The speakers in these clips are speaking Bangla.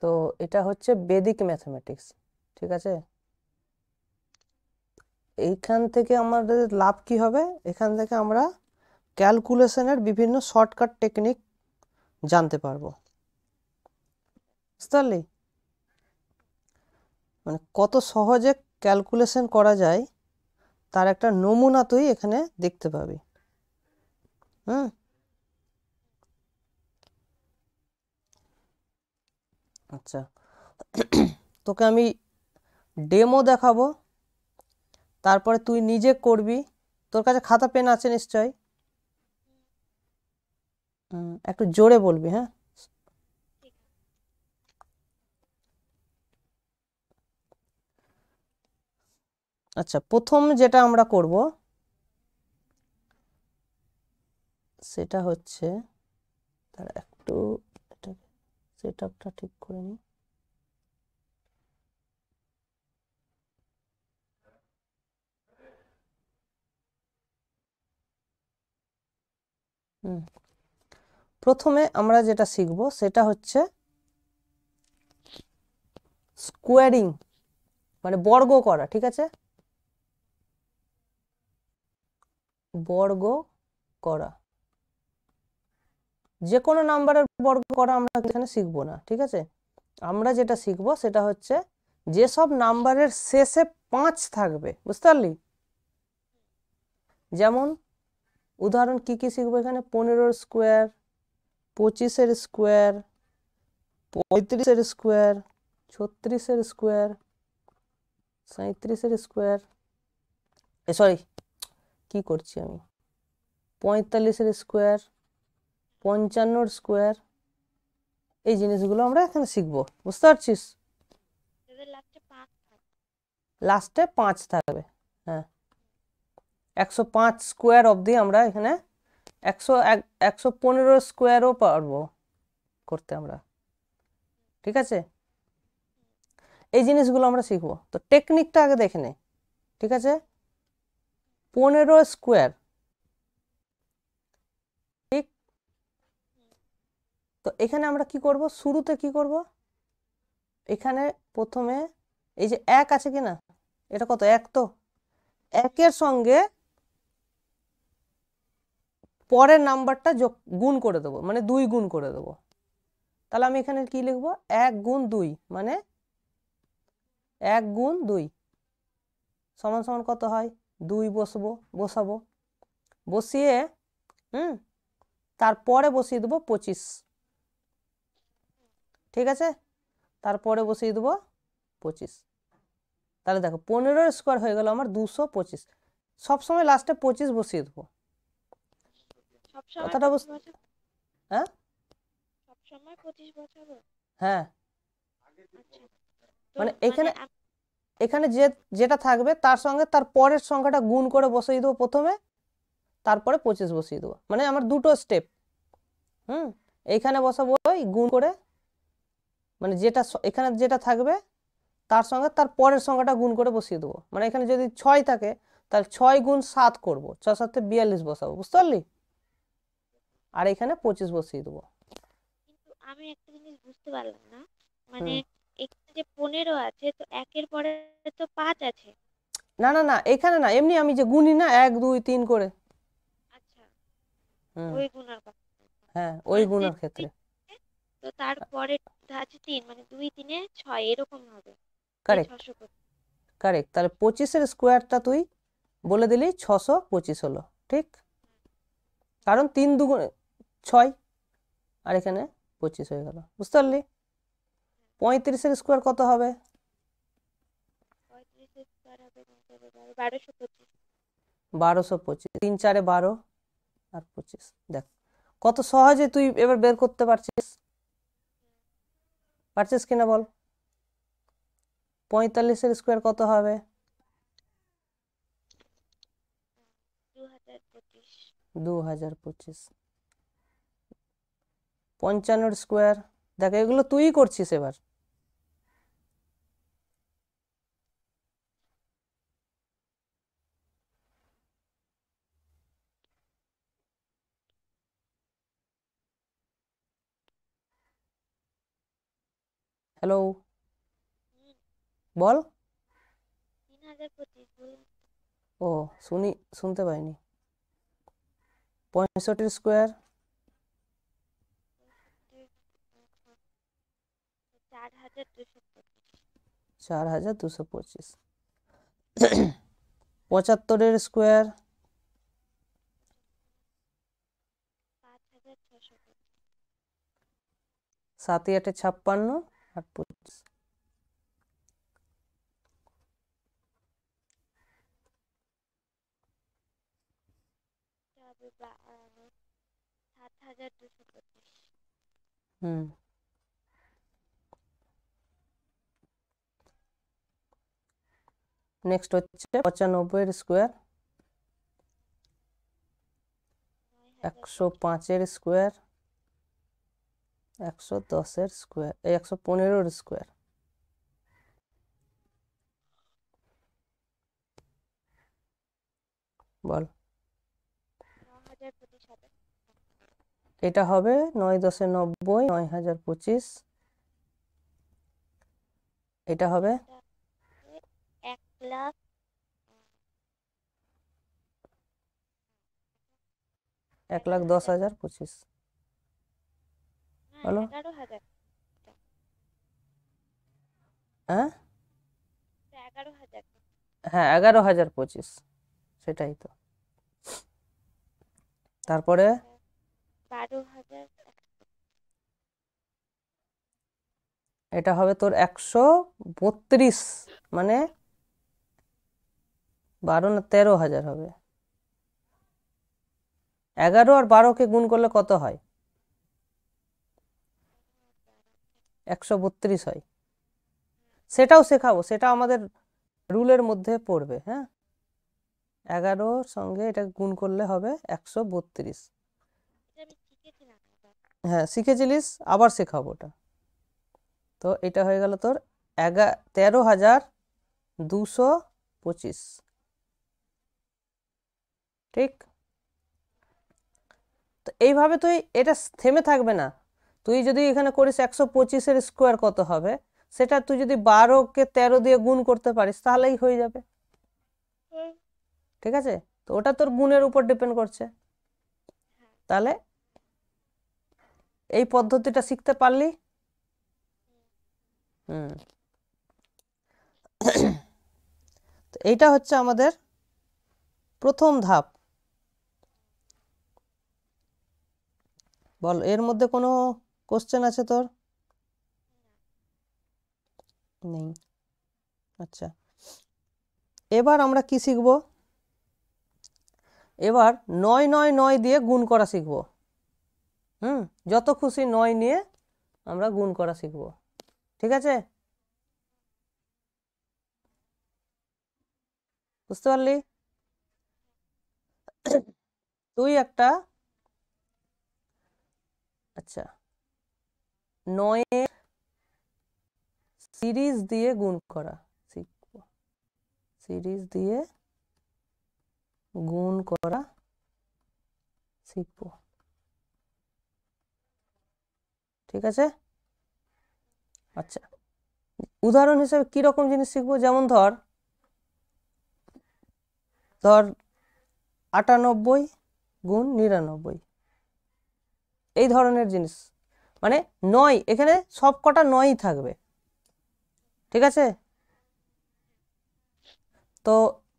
তো এটা হচ্ছে বেদিক ম্যাথমেটিক্স, ঠিক আছে। এইখান থেকে আমাদের লাভ কি হবে? এখান থেকে আমরা ক্যালকুলেশনের বিভিন্ন শর্টকাট টেকনিক জানতে পারবো, বুঝতে পারলি? মানে কত সহজে ক্যালকুলেশন করা যায় তার একটা নমুনা তুই এখানে দেখতে পাবি। হুম, আচ্ছা, তোকে আমি ডেমো দেখাবো, তারপরে তুই নিজে করবি। তোর কাছে খাতা পেন আছে নিশ্চয়? একটু জোরে বলবি, হ্যাঁ। আচ্ছা, প্রথম যেটা আমরা করব সেটা হচ্ছে, তার একটু এটা সেট আপটা ঠিক করে নিই। প্রথমে আমরা যেটা শিখব সেটা হচ্ছে স্কোয়ারিং, মানে বর্গ করা, ঠিক আছে। বর্গ করা, যে কোনো নাম্বারের বর্গ করা আমরা এখানে শিখবো না, ঠিক আছে। আমরা যেটা শিখবো সেটা হচ্ছে যেসব নাম্বারের শেষে 5 থাকবে, বুঝতে পারলি? যেমন উদাহরণ কি কি শিখবো এখানে? 15 square, 25 square, 35 square, 36 square, 37 square, sorry কি করছি আমি, 45 স্কোয়ার, 55 স্কোয়ার, এই জিনিসগুলো আমরা এখানে শিখবো, বুঝতে পারছিস? লাস্টে 5 থাকবে, হ্যাঁ। 105 স্কোয়ার অবধি আমরা এখানে 115 স্কোয়ারও পারবো করতে আমরা, ঠিক আছে। এই জিনিসগুলো আমরা শিখবো। তো টেকনিকটা আগে দেখে নে, ঠিক আছে। 15 স্কোয়ার, ঠিক। তো এখানে আমরা কি করব? শুরুতে কি করব? এখানে প্রথমে এই যে 1 আছে কি না, এটা কত? 1, তো 1-এর সঙ্গে পরের নাম্বারটা যোগ গুণ করে দেবো, মানে 2 গুণ করে দেবো। তাহলে আমি এখানে কি লিখবো? 1 গুণ 2, মানে 1 গুণ 2 সমান সমান কত হয়? 2 বসাবো, বসিয়ে তারপরে বসিয়ে দেবো 25, ঠিক আছে। তারপরে বসিয়ে দেবো 25। তাহলে দেখো 15 স্কোয়ার হয়ে গেল আমার 225। সবসময় লাস্টে 25 বসিয়ে দেবো, কথাটা হ্যাঁ হ্যাঁ, মানে এখানে এখানে যেটা থাকবে তার সঙ্গে তার পরের সংখ্যাটা গুণ করে বসিয়ে দেবো প্রথমে, তারপরে 25 বসিয়ে দেবো, মানে আমার দুটো স্টেপ। এইখানে বসাবো ওই গুণ করে, মানে যেটা এখানে যেটা থাকবে তার সঙ্গে তার পরের সংখ্যাটা গুণ করে বসিয়ে দেবো। মানে এখানে যদি 6 থাকে তাহলে 6 গুণ 7 করবো, 6 7 42 বসাবো, বুঝতে পারলি? আর এখানে 25 বসিয়ে দেবো। আমি একটা জিনিস বুঝতে পারলাম না, মানে এখানে যে 15 আছে, তো 1-এর পরে তো 5 আছে। না না না, এখানে না, এমনি আমি যে গুনি না 1 2 3 করে। আচ্ছা, হুম, ওই গুণার কথা। হ্যাঁ, ওই মানে গুণার ক্ষেত্রে। তো তারপরে আছে 3, মানে 2 3 6 এরকম হবে। এই কারেক্ট, 625। কারেক্ট। তাহলে 25-এর স্কোয়ারটা তুই বলে দিলি 625 হলো, ঠিক। কারণ 3 2 6, আর এখানে 25 হয়ে গেল, বুঝতে পারলি? 35-এর স্কোয়ার কত হবে? 35 স্কোয়ার হবে 1225। 1225, 3 4 12 আর 25। দেখ কত সহজে তুই এবার বের করতে পারছিস, পারছিস কিনা বল? 45-এর স্কোয়ার কত হবে? 2025। 2025। 55-এর স্কোয়ার, দেখ এগুলো তুই করছিস এবার। হ্যালো, হুম, বল। 3025 বলুন। ও, শুনতে পাইনি। 65 স্কোয়ার 4225। 4225। 75 স্কোয়ার 5625। 7 × 8 = 56 আর 25। হবে 7225। হুম, নেক্সট হচ্ছে 95 স্কোয়ার 105 স্কোয়ার 110 স্কোয়ার 115 স্কোয়ার। বল। 9027। এটা হবে 9 × 10 = 90, 9025। এটা হবে এটা 1,00,000। 1,10,025। না, বলো। 11,000। হ্যাঁ, 11,000। হ্যাঁ, 11,025। সেটাই তো। তারপরে 12,000। এটা হবে তোর 132, মানে 12 না 13,000 হবে। 11 আর 12কে গুণ করলে কত হয়? 132 হয়। সেটাও শেখাবো, সেটা আমাদের রুলের মধ্যে পড়বে। হ্যাঁ, 11 সঙ্গে এটা গুণ করলে হবে 132। এটা আমি শিখেছিলাম একবার। হ্যাঁ, শিখেছিলিস, আবার শেখাবো ওটা। তো এটা হয়ে গেল তোর 13,225। ঠিক। তো এইভাবে তুই এটা থেমে থাকবে না। তুই যদি এখানে করিস 125-এর স্কোয়ার কত হবে, সেটা তুই যদি 12কে 13 দিয়ে গুণ করতে পারিস তাহলেই হয়ে যাবে। ঠিক আছে, তো ওটা তোর গুণের উপর ডিপেন্ড করছে। তাহলে এই পদ্ধতিটা শিখতে পারলি। হুম, তো এইটা হচ্ছে আমাদের প্রথম ধাপ। বল, এর মধ্যে কোনো কোশ্চেন আছে তোর? নেই। আচ্ছা, এবার আমরা কি শিখব? এবার 9 9 9 দিয়ে গুণ করা শিখব। যত খুশি 9 নিয়ে আমরা গুণ করা শিখব। ঠিক আছে, বুঝতে পারলি? তুই একটা, আচ্ছা, 9 সিরিজ দিয়ে গুণ করা শিখব। সিরিজ দিয়ে গুণ করা শিখব। ঠিক আছে। আচ্ছা, উদাহরণ হিসেবে কি রকম জিনিস শিখবো? যেমন ধর 98 গুণ 99, এই ধরনের জিনিস। মানে 9, এখানে সব কটা 9ই থাকবে। ঠিক আছে, তো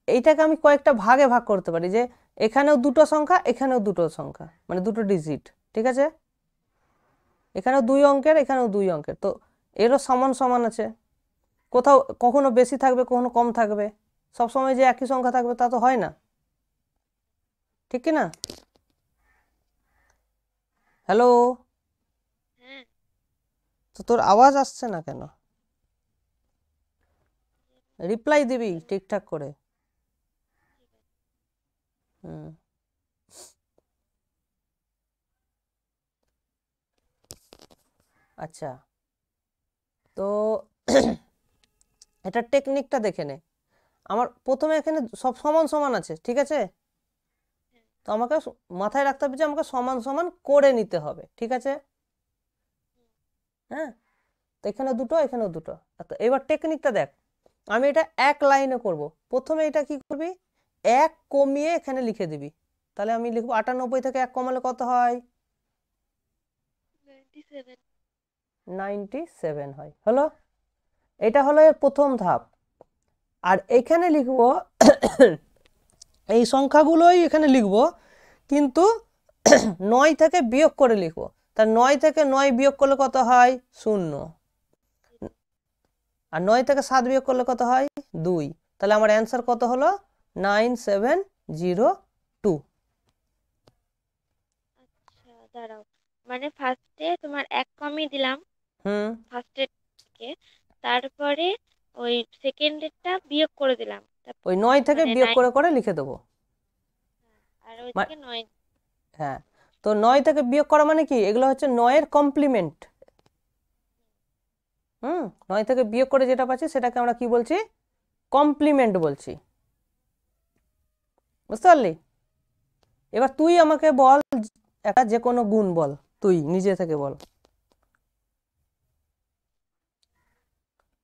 এইটাকে আমি কয়েকটা ভাগে ভাগ করতে পারি, যে এখানেও দুটো সংখ্যা, এখানেও দুটো সংখ্যা, মানে দুটো ডিজিট। ঠিক আছে, এখানেও 2 অঙ্কের, এখানেও 2 অঙ্কের, তো এরও সমান সমান আছে। কোথাও কখনো বেশি থাকবে, কখনো কম থাকবে। সবসময় যে একই সংখ্যা থাকবে তা তো হয় না। ঠিক কি না? হ্যালো, হ্যাঁ, তো তোর আওয়াজ আসছে না কেন? রিপ্লাই দিবি ঠিকঠাক করে। হুম, আচ্ছা, তো এটা টেকনিকটা দেখে নে। আমার প্রথমে এখানে সব সমান সমান আছে, ঠিক আছে, তো আমাকে মাথায় রাখতে হবে যে আমাকে সমান সমান করে নিতে হবে। ঠিক আছে, হ্যাঁ, তো এখানে দুটো, এখানেও দুটো। তো এবার টেকনিকটা দেখ, আমি এটা এক লাইনে করব। প্রথমে এটা কি করবি, এক কমিয়ে এখানে লিখে দিবি। তাহলে আমি লিখবো 98 থেকে এক কমালে কত হয়, 97 হয়। হলো, এটা হলো এর প্রথম ধাপ। আর এখানে লিখবো এই সংখ্যাগুলোই এখানে লিখবো, কিন্তু 9 থেকে বিয়োগ করে লিখবো। তা 9 থেকে 9 বিয়োগ করলে কত হয়, 0। আর 9 থেকে 7 বিয়োগ করলে কত হয়, 2। তাহলে আমার অ্যান্সার কত হলো, 9702। আচ্ছা দাঁড়াও, মানে ফার্স্টে তোমার এক কমিয়ে দিলাম হুম, ফার্স্টের থেকে, তারপরে ওই সেকেন্ডেরটা বিয়োগ করে দিলাম, ওই 9 থেকে মানে বিয়োগ 9, করে করে লিখে দেবো। আর ওইদিকে 9। হ্যাঁ, তো 9 থেকে বিয়োগ করা মানে কি, এগুলো হচ্ছে 9 এর কমপ্লিমেন্ট। 9 থেকে বিয়োগ করে যেটা পাচ্ছি সেটাকে আমরা কি বলছি, কমপ্লিমেন্ট বলছি। বুঝতে পারলি? এবার তুই আমাকে বল একটা যে কোনো গুণ বল, তুই নিজে থেকে বল।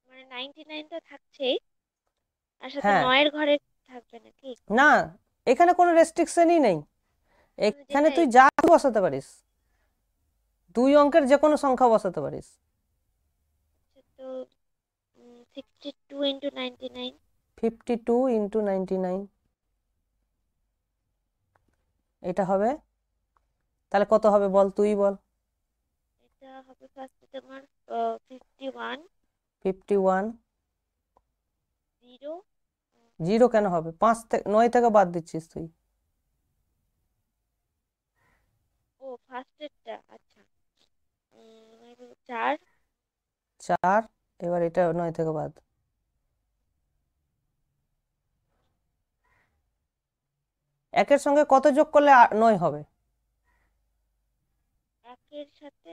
মানে 99 তো থাকছেই, আর সাথে হ্যাঁ, 9 এর ঘরে থাকবে নাকি? না, এখানে কোনো রেস্ট্রিকশনই নেই। এখানে যেটাই তুই যা বসাতে পারিস, 2 অঙ্কের যে কোনো সংখ্যা বসাতে পারিস। তো 62 ইন্টু 99। 52 ইন্টু 99 এটা হবে, তাহলে কত হবে বল, তুই বল। এটা হবে ফার্স্টে তোমার 51 51 0। 0 কেন হবে, 5 থেকে 9 থেকে বাদ দিচ্ছিস তুই। ও ফার্স্টেরটা, আচ্ছা। 4। 4, এবার এটা 9 থেকে বাদ। একের সঙ্গে কত যোগ করলে 9 হবে? একের সাথে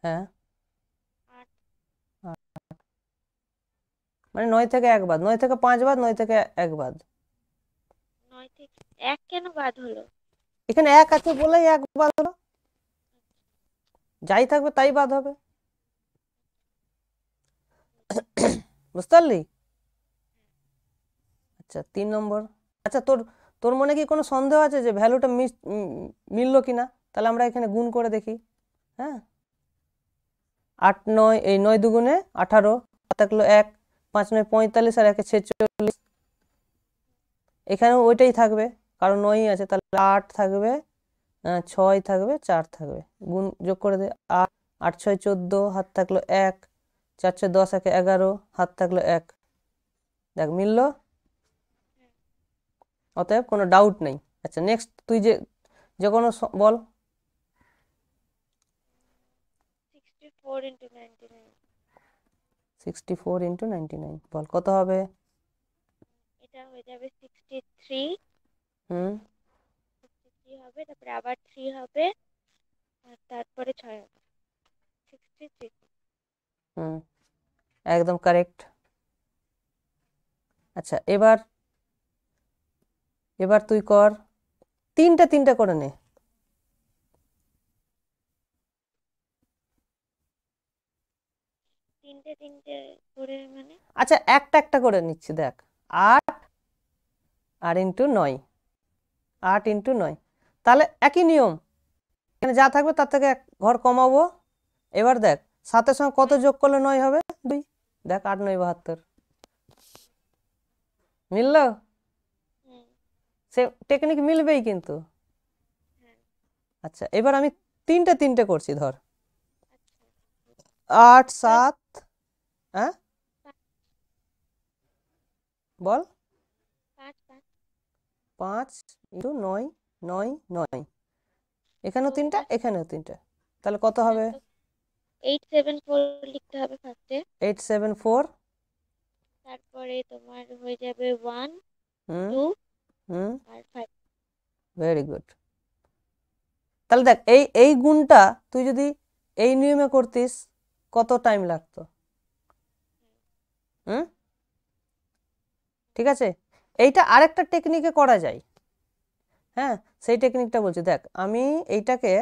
হ্যাঁ, 8। মানে 9 থেকে 1 বাদ, 9 থেকে 5 বাদ, 9 থেকে 1 বাদ। 9 থেকে 1 কেন বাদ হলো? এখানে 1 আছে বলেই 1 বাদ হলো, যাই থাকবে তাই বাদ হবে। বুঝতে পারলি? আচ্ছা, 3 নম্বর। আচ্ছা, তোর তোর মনে কি কোনো সন্দেহ আছে যে ভ্যালুটা মিললো কিনা? তাহলে আমরা এখানে গুণ করে দেখি। হ্যাঁ, 8 9, এই 9 দুগুণে 18, থাকলো 1, 5 9 45, আর 1 46। এখানেও ওইটাই থাকবে, কারণ 9ই আছে। তাহলে 8 থাকবে, 6 থাকবে, 4 থাকবে। গুণ যোগ করে দে, 8 8 6 14, হাত থাকলো 1, 4 6 10, 1 11, হাত থাকলো 1। দেখ মিললো, অতএব কোনো ডাউট নেই। আচ্ছা, নেক্সট তুই যে কোনো বল। 64 ইন্টু 99। 64 ইন্টু 99 বল কত হবে? এটা হয়ে যাবে 63। হুম 63 হবে, তারপরে আবার 3 হবে, আর তারপরে 6 হবে, 63। হুম একদম কারেক্ট। আচ্ছা, এবার এবার তুই কর, তিনটা তিনটা করে নে। তিনটে তিনটে করে মানে? আচ্ছা, একটা একটা করে নিচ্ছি, দেখ। 8 আর ইন্টু 9, 8 ইন্টু 9, তাহলে একই নিয়ম, এখানে যা থাকবে তার থেকে এক ঘর কমাবো। এবার দেখ, 7-এর সঙ্গে কত যোগ করলে 9 হবে, 2। দেখ 8 9 72, মিললো? হুম। সে টেকনিক মিলবেই কিন্তু। হ্যাঁ। আচ্ছা, এবার আমি তিনটে তিনটে করছি, ধর আচ্ছা। 8 7, হ্যাঁ বল। 5 5 5 ইন্টু 9 9 9, এখানেও তো 3টা, 5, এখানেও 3টা, তাহলে কত হ্যাঁ, হবে? তো 874 লিখতে হবে ফার্স্টে। 874। তারপরে তোমার হয়ে যাবে 1 হুম 2 হুম আর 5। Very good. তাহলে দেখ, এই এই গুণটা তুই যদি এই নিয়মে করতিস কত টাইম লাগতো? হুম ঠিক আছে, এইটা আরেকটা টেকনিকে করা যায়। হ্যাঁ, সেই টেকনিকটা বলছি, দেখ আমি এইটাকে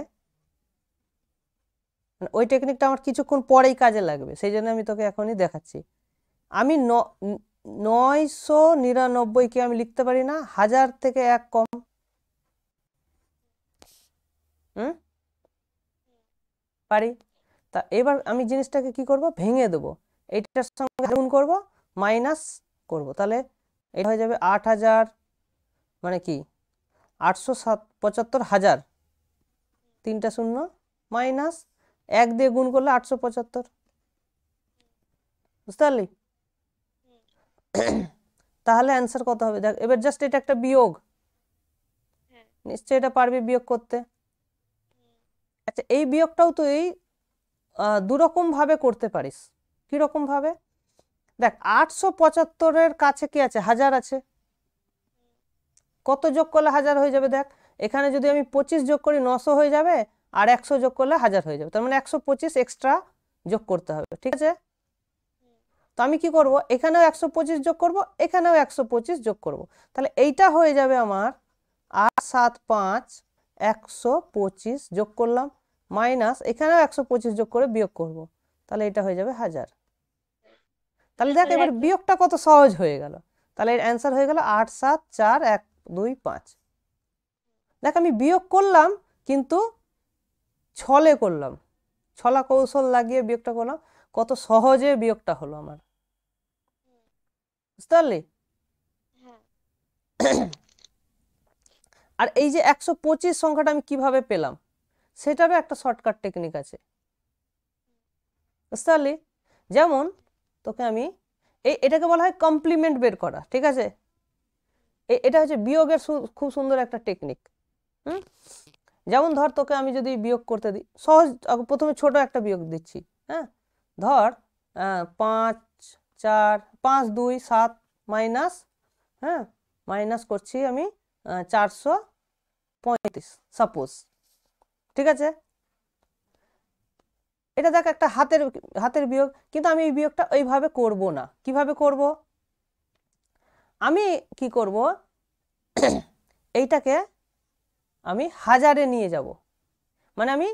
মানে ওই টেকনিকটা আমার কিছুক্ষণ পরেই কাজে লাগবে, সেই জন্য আমি তোকে এখনই দেখাচ্ছি। আমি 999কে আমি লিখতে পারি না 1000 থেকে 1 কম? হুম, পারি। তা এবার আমি জিনিসটাকে কি করব, ভেঙে দেবো, এইটার সঙ্গে গুণ করব, মাইনাস করব, তাহলে এটা হয়ে যাবে 8000, মানে কি 875,000, 3টা শূন্য, মাইনাস 1 দিয়ে গুণ করলে 875, বুঝতে পারলি? তাহলে অ্যান্সার কত হবে দেখ, এবার জাস্ট এটা একটা বিয়োগ, হ্যাঁ নিশ্চয়ই এটা পারবি বিয়োগ করতে। আচ্ছা, এই বিয়োগটাও তুই দুরকম ভাবে করতে পারিস। কিরকম ভাবে? দেখ, 875-এর কাছে কি আছে, 1000 আছে। কত যোগ করলে 1000 হয়ে যাবে দেখ, এখানে যদি আমি 25 যোগ করি 900 হয়ে যাবে, আর 100 যোগ করলে 1000 হয়ে যাবে, তার মানে 125 এক্সট্রা যোগ করতে হবে, ঠিক আছে? তো আমি কি করব, এখানেও 125 যোগ করব, এখানেও 125 যোগ করব, তাহলে এইটা হয়ে যাবে আমার 8 7 5 125 যোগ করলাম, মাইনাস এখানেও 125 যোগ করে বিয়োগ করব, তাহলে এটা হয়ে যাবে 1000। তাহলে দেখ তারপরে এবার একদম বিয়োগটা কত সহজ হয়ে গেল। তাহলে এর অ্যান্সার হয়ে গেল 8 7 4 1 2 5। দেখ আমি বিয়োগ করলাম, কিন্তু ছলে করলাম, ছলা কৌশল লাগিয়ে বিয়োগটা করলাম, কত সহজে বিয়োগটা হলো আমার, বুঝতে পারলি? হ্যাঁ আর এই যে 125 সংখ্যাটা আমি কিভাবে পেলাম, সেটারও একটা শর্টকাট টেকনিক আছে, বুঝতে পারলি? যেমন তোকে আমি এটাকে বলা হয় কমপ্লিমেন্ট বের করা, ঠিক আছে? এটা হচ্ছে বিয়োগের খুব সুন্দর একটা টেকনিক। হুম, যেমন ধর তোকে আমি যদি বিয়োগ করতে দিই, সহজ, প্রথমে ছোট একটা বিয়োগ দিচ্ছি। হ্যাঁ, ধর 5 4 5 2 7 মাইনাস, হ্যাঁ, মাইনাস করছি আমি 435 সাপোজ, ঠিক আছে? এটা দেখ একটা হাতের হাতের বিয়োগ, কিন্তু আমি এই বিয়োগটা ওইভাবে করব না। কিভাবে করব, আমি কি করব, এইটাকে আমি 1000-এ নিয়ে যাব, মানে আমি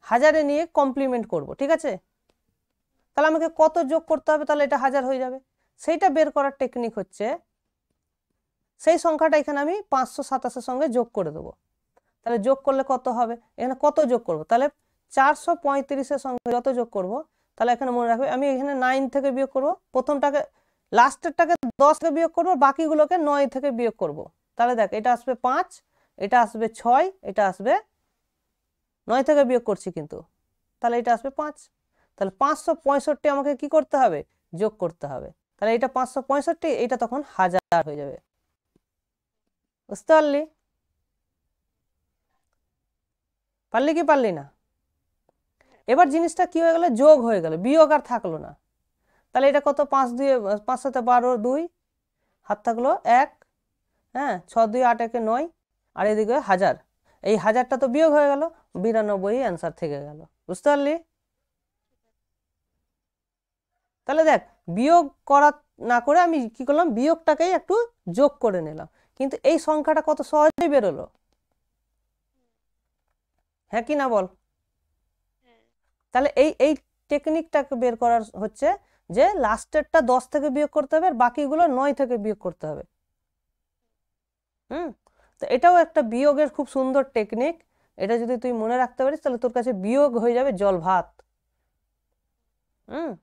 1000-এ নিয়ে কমপ্লিমেন্ট করব, ঠিক আছে? তাহলে আমাকে কত যোগ করতে হবে, তাহলে এটা 1000 হয়ে যাবে। সেইটা বের করার টেকনিক হচ্ছে, সেই সংখ্যাটা এখানে আমি 527-এর সঙ্গে যোগ করে দেবো, তাহলে যোগ করলে কত হবে, এখানে কত যোগ করব, তাহলে 435-এর সঙ্গে যত যোগ করব, তাহলে এখানে মনে রাখবে আমি এখানে 9 থেকে বিয়োগ করব, প্রথমটাকে লাস্টেরটাকে 10 থেকে বিয়োগ করব, বাকিগুলোকে 9 থেকে বিয়োগ করব, তাহলে দেখ এটা আসবে 5, এটা আসবে 6, এটা আসবে 9 থেকে বিয়োগ করছি কিন্তু, তাহলে এটা আসবে 5, তাহলে 565 আমাকে কি করতে হবে, যোগ করতে হবে, তাহলে এটা 565, এটা তখন 1000 হয়ে যাবে, বুঝতে পারলি? পারলি কি পারলি না? এবার জিনিসটা কি হয়ে গেল, যোগ হয়ে গেল, বিয়োগ আর থাকলো না। তাহলে এটা কত, 5 2 5 7 12 2, হাত থাকলো 1, হ্যাঁ, 6 2 8 1 9, আর এদিকে 1000, এই 1000টা তো বিয়োগ হয়ে গেল, 92 অ্যান্সার থেকে গেল, বুঝতে পারলি? তাহলে দেখ, বিয়োগ করা না করে আমি কি করলাম, বিয়োগটাকেই একটু যোগ করে নিলাম, কিন্তু এই সংখ্যাটা কত সহজেই বেরোলো, হ্যাঁ কি না বল? হ্যাঁ তাহলে এই এই টেকনিকটাকে বের করার হচ্ছে যে লাস্টেরটা 10 থেকে বিয়োগ করতে হবে, আর বাকিগুলো 9 থেকে বিয়োগ করতে হবে। হুম, তো এটাও একটা বিয়োগের খুব সুন্দর টেকনিক, এটা যদি তুই মনে রাখতে পারিস তাহলে তোর কাছে বিয়োগ হয়ে যাবে জল ভাত।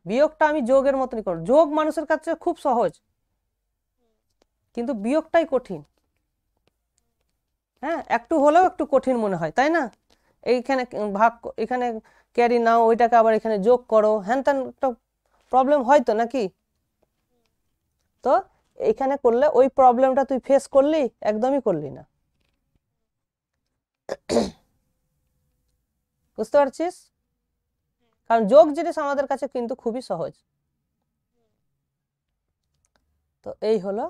বিয়োগটা আমি যোগের মতনই করব, যোগ মানুষের কাছে খুব সহজ, কিন্তু বিয়োগটাই কঠিন। হ্যাঁ, একটু হলেও একটু কঠিন মনে হয়, তাই না? এইখানে এখানে ক্যারি নাও, ওইটাকে আবার এখানে যোগ করো, হ্যান ত্যান একটা প্রবলেম হয় তো নাকি? তো এখানে করলে ওই প্রবলেমটা তুই ফেস করলি, একদমই করলি না, বুঝতে পারছিস? কারণ যোগ জিনিস আমাদের কাছে কিন্তু খুবই সহজ। তো এই হলো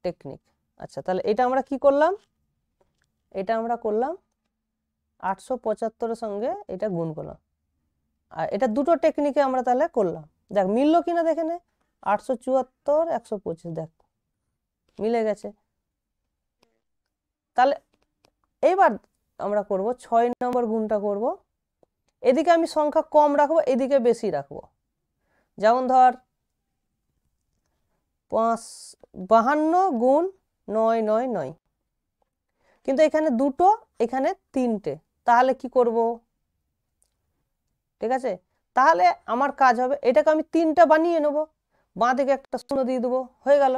টেকনিক। আচ্ছা, তাহলে এটা আমরা কি করলাম, এটা আমরা করলাম 875-এর সঙ্গে এটা গুণ করলাম, আর এটা দুটো টেকনিকে আমরা তাহলে করলাম। দেখ মিললো কিনা দেখে নে, 874 125, দেখ মিলে গেছে। তাহলে এইবার আমরা করব 6 নম্বর গুণটা করব, এদিকে আমি সংখ্যা কম রাখবো, এদিকে বেশি রাখবো। যেমন ধর 52 গুণ 999, কিন্তু এখানে দুটো, এখানে তিনটে, তাহলে কি করব? ঠিক আছে, তাহলে আমার কাজ হবে এটাকে আমি 3টা বানিয়ে নেবো, বাঁ দিকে একটা শূন্য দিয়ে দেবো, হয়ে গেল।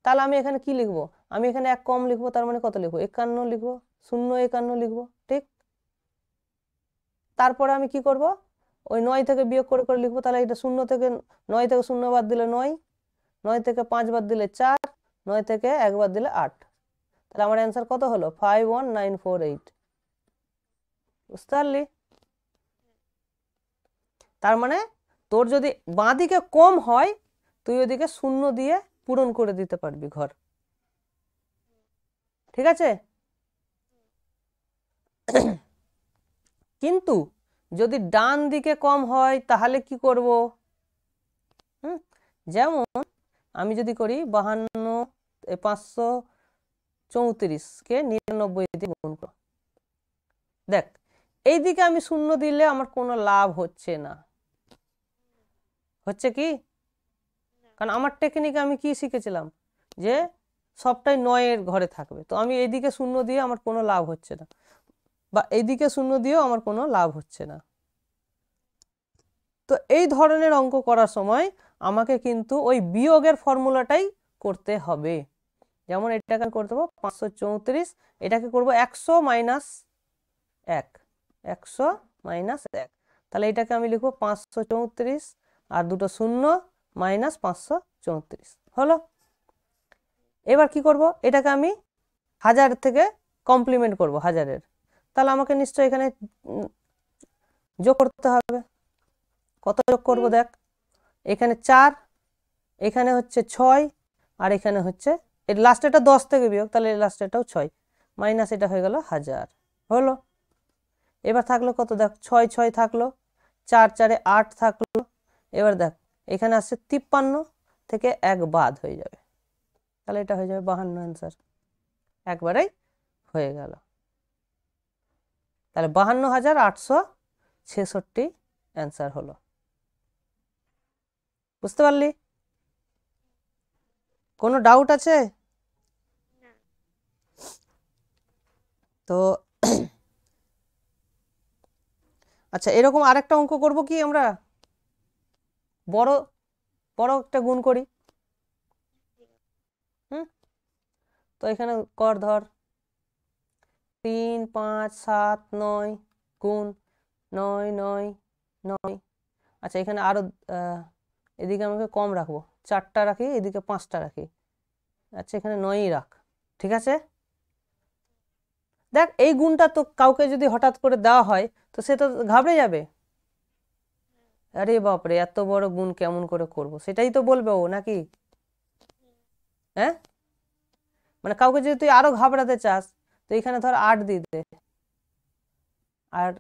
তাহলে আমি এখানে কি লিখবো? আমি এখানে 1 কম লিখবো, তার মানে কত লিখবো? 51 লিখবো, 051 লিখবো, ঠিক। তারপরে আমি কি করব? ওই 9 থেকে বিয়োগ করে করে লিখবো। তাহলে এটা 0 থেকে 9 থেকে 0 বাদ দিলে 9, 9 থেকে 5 বাদ দিলে 4, 9 থেকে 1 বাদ দিলে 8। তাহলে আমার অ্যান্সার কত হলো? 51948। বুঝতে পারলি? তার মানে তোর যদি বাঁ দিকে কম হয়, তুই ওদিকে 0 দিয়ে পূরণ করে দিতে পারবি ঘর। ঠিক আছে? কিন্তু যদি ডান দিকে কম হয় তাহলে কি করব? যেমন আমি যদি করি 534কে 99 দিয়ে গুণ করো, দেখ এই দিকে আমি 0 দিলে আমার কোনো লাভ হচ্ছে না। হচ্ছে কি? কারণ আমার টেকনিকে আমি কি শিখেছিলাম, যে সবটাই 9-এর ঘরে থাকবে। তো আমি এইদিকে 0 দিয়ে আমার কোনো লাভ হচ্ছে না, বা এইদিকে 0 দিয়েও আমার কোনো লাভ হচ্ছে না। তো এই ধরনের অঙ্ক করার সময় আমাকে কিন্তু ওই বিয়োগের ফর্মুলাটাই করতে হবে। যেমন এটাকে করে দেবো 534, এটাকে করব 100 মাইনাস 1, 100 মাইনাস 1। তাহলে এটাকে আমি লিখবো 534 আর দুটো শূন্য মাইনাস 534, হলো। এবার কি করব? এটাকে আমি 1000 থেকে কমপ্লিমেন্ট করব, 1000-এর। তাহলে আমাকে নিশ্চয়ই এখানে যোগ করতে হবে। কত যোগ করব? দেখ এখানে 4, এখানে হচ্ছে 6, আর এখানে হচ্ছে এর লাস্টেটা 10 থেকে বিয়োগ, তাহলে লাস্টেটাও 6, মাইনাস এটা হয়ে গেল 1000, হলো। এবার থাকলো কত? দেখ 6 6 থাকলো, 4 4-এ 8 থাকলো। এবার দেখ এখানে আসছে 53 থেকে 1 বাদ হয়ে যাবে, তাহলে এটা হয়ে যাবে 52 অ্যান্সার। একবারেই হয়ে গেল। তাহলে 52,866 অ্যান্সার হলো। বুঝতে পারলি? কোনো ডাউট আছে? তো আচ্ছা, এরকম আরেকটা অঙ্ক করব কি আমরা, বড় বড় একটা গুণ করি। তো এখানে কর, ধর 3 5 7 9 গুণ 9 9 9। আচ্ছা, এখানে আরো এদিকে আমাকে কম রাখবো, 4টা রাখি, এদিকে 5টা রাখি। আচ্ছা, এখানে 9ই রাখ, ঠিক আছে। দেখ এই গুণটা তো কাউকে যদি হঠাৎ করে দেওয়া হয়, তো সে তো ঘাবড়ে যাবে, আরে বাপরে এত বড় গুণ কেমন করে করব, সেটাই তো বলবে ও, নাকি? হ্যাঁ, মানে কাউকে যদি তুই আরো ঘাবড়াতে চাস, তো এখানে ধর 8 দিয়ে দে, আর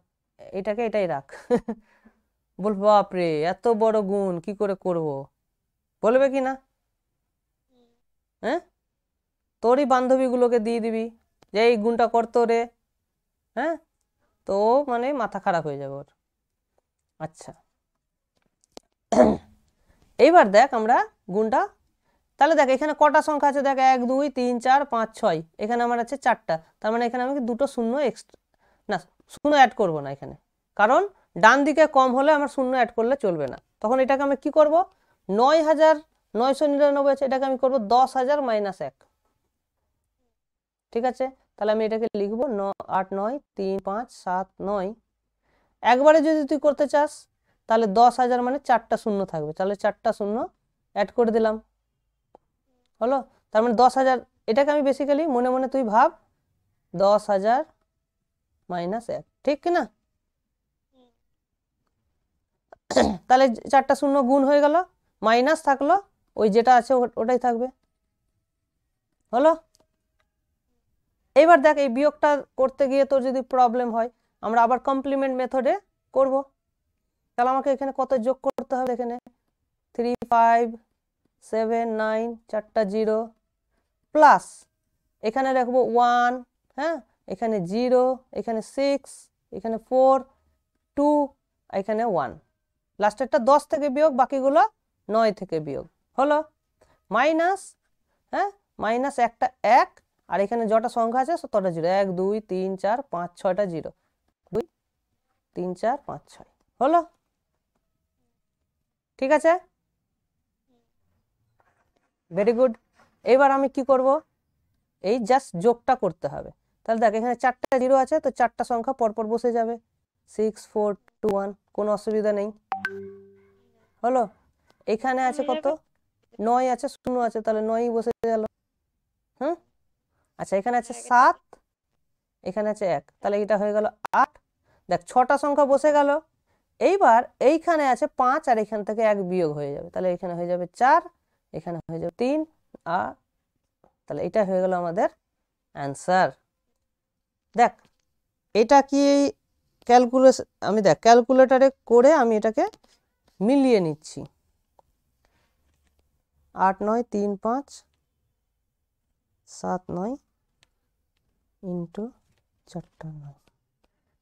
এটাকে এটাই রাখ। বলবো বাপরে এত বড় গুণ কি করে করব, বলবে কি না? হ্যাঁ, তোরই বান্ধবীগুলোকে দিয়ে দিবি যে এই গুণটা করতো রে, হ্যাঁ, তো মানে মাথা খারাপ হয়ে যাবে ওর। আচ্ছা, এইবার দেখ আমরা গুণটা, তাহলে দেখ এখানে কটা সংখ্যা আছে, দেখ 1 2 3 4 5 6, এখানে আমার আছে 4টা। তার মানে এখানে আমি দুটো শূন্য এক্সট্রা, না শূন্য অ্যাড করব না এখানে, কারণ ডান দিকে কম হলে আমার শূন্য অ্যাড করলে চলবে না। তখন এটাকে আমি কি করব? 9,999 আছে, এটাকে আমি করব 10,000 মাইনাস 1, ঠিক আছে। তাহলে আমি এটাকে লিখবো 8 9 3 5 7 9। একবারে যদি তুই করতে চাস, তাহলে 10,000 মানে 4টা শূন্য থাকবে, তাহলে 4টা শূন্য অ্যাড করে দিলাম, হলো। তার মানে 10,000, এটাকে আমি বেসিক্যালি মনে মনে তুই ভাব 10,000 মাইনাস 1, ঠিক কিনা? তাহলে 4টা শূন্য গুণ হয়ে গেল, মাইনাস থাকলো, ওই যেটা আছে ওটাই থাকবে, হলো। এবার দেখ এই বিয়োগটা করতে গিয়ে তোর যদি প্রবলেম হয়, আমরা আবার কমপ্লিমেন্ট মেথডে করব। তাহলে আমাকে এখানে কত যোগ করতে হবে? এখানে 3 5 7 9, 4টা 0, প্লাস এখানে রাখবো 1, হ্যাঁ, এখানে 0, এখানে 6, এখানে 4 2 এখানে 1, লাস্টেরটা 10 থেকে বিয়োগ, বাকিগুলো 9 থেকে বিয়োগ হলো। মাইনাস, হ্যাঁ মাইনাস একটা 1, আর এখানে যটা সংখ্যা আছে তটা 0, 1 2 3 4 5 6টা 0, 2 3 4 5 6 হলো। ঠিক আছে, ভেরি গুড। এবার আমি কি করব, এই জাস্ট যোগটা করতে হবে। তাহলে দেখ এখানে 4টা 0 আছে, তো 4টা সংখ্যা পরপর বসে যাবে, 6 4 2 1, কোনো অসুবিধা নেই। হলো, এখানে আছে কত, 9 আছে, 0 আছে, তাহলে 9ই বসে গেল। হুম, আচ্ছা এখানে আছে 7, এখানে আছে 1, তাহলে এটা হয়ে গেল 8। দেখ 6টা সংখ্যা বসে গেল। এইবার এইখানে আছে 5, আর এখান থেকে 1 বিয়োগ হয়ে যাবে, তাহলে এখানে হয়ে যাবে 4, এখানে হয়ে যাবে 3, আর তাহলে এটা হয়ে গেল আমাদের অ্যান্সার। দেখ এটা কি আমি দেখ ক্যালকুলেটরে করে আমি এটাকে মিলিয়ে নিচ্ছি। 8 9 3 5 7 9 ইন্টু 4টা 9,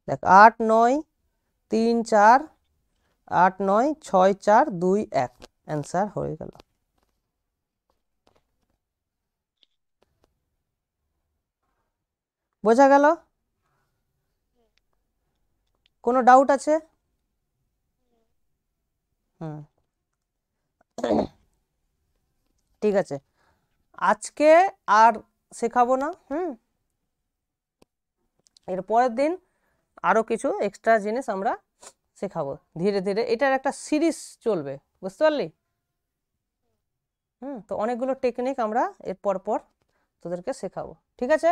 দেখ 8 9 3 4 8 9 6 4 2 1, অ্যান্সার হয়ে গেল। বোঝা গেল? কোনো ডাউট আছে? হুম, ঠিক আছে, আজকে আর শেখাবো না। এর পরের দিন আরো কিছু এক্সট্রা জিনিস আমরা শেখাবো ধীরে ধীরে, এটার একটা সিরিজ চলবে, বুঝতে পারলি? তো অনেকগুলো টেকনিক আমরা এর পর তোদেরকে শেখাবো, ঠিক আছে?